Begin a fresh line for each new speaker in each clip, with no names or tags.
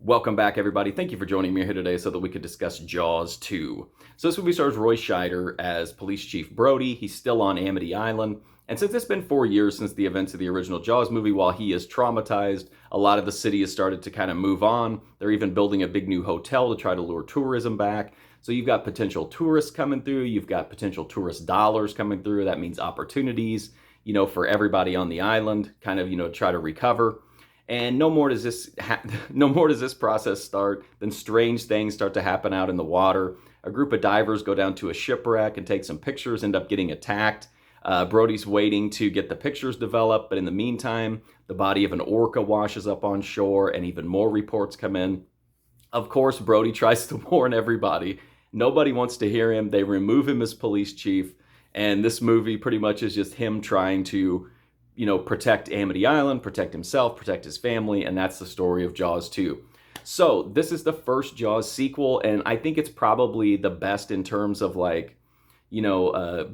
Welcome back, everybody. Thank you for joining me here today so that we could discuss Jaws 2. So this movie stars Roy Scheider as Police Chief Brody. He's still on Amity Island. And since it's been 4 years since the events of the original Jaws movie, while he is traumatized, a lot of the city has started to kind of move on. They're even building a big new hotel to try to lure tourism back. So you've got potential tourists coming through. You've got potential tourist dollars coming through. That means opportunities, for everybody on the island, kind of, try to recover. And no more does this process start than strange things start to happen out in the water. A group of divers go down to a shipwreck and take some pictures, end up getting attacked. Brody's waiting to get the pictures developed, but in the meantime, the body of an orca washes up on shore, and even more reports come in. Of course, Brody tries to warn everybody. Nobody wants to hear him. They remove him as police chief, and this movie pretty much is just him trying to protect Amity Island, protect himself, protect his family, and that's the story of Jaws 2. So this is the first Jaws sequel, and I think it's probably the best in terms of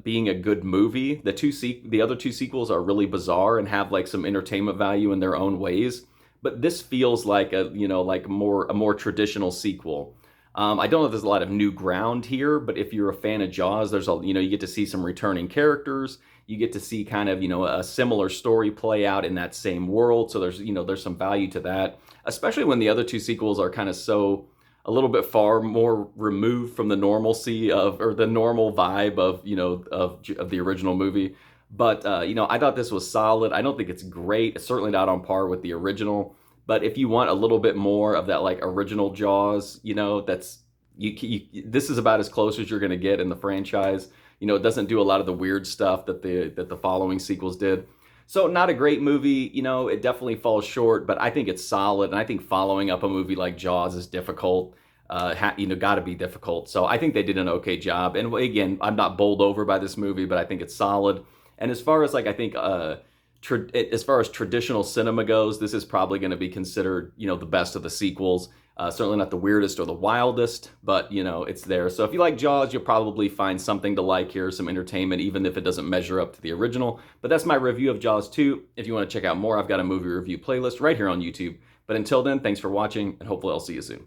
being a good movie. The other two sequels are really bizarre and have some entertainment value in their own ways, but this feels like a more traditional sequel. I don't know if there's a lot of new ground here, but if you're a fan of Jaws, you get to see some returning characters. You get to see kind of, a similar story play out in that same world. So there's some value to that, especially when the other two sequels are kind of a little bit far more removed from the normalcy or the normal vibe of the original movie. But, I thought this was solid. I don't think it's great. It's certainly not on par with the original. But if you want a little bit more of that original Jaws, this is about as close as you're going to get in the franchise. It doesn't do a lot of the weird stuff that the following sequels did. So not a great movie. It definitely falls short, but I think it's solid. And I think following up a movie like Jaws is difficult. Got to be difficult. So I think they did an okay job. And again, I'm not bowled over by this movie, but I think it's solid. And as far as as far as traditional cinema goes, this is probably going to be considered, the best of the sequels. Certainly not the weirdest or the wildest, but, it's there. So if you like Jaws, you'll probably find something to like here, some entertainment, even if it doesn't measure up to the original. But that's my review of Jaws 2. If you want to check out more, I've got a movie review playlist right here on YouTube. But until then, thanks for watching, and hopefully I'll see you soon.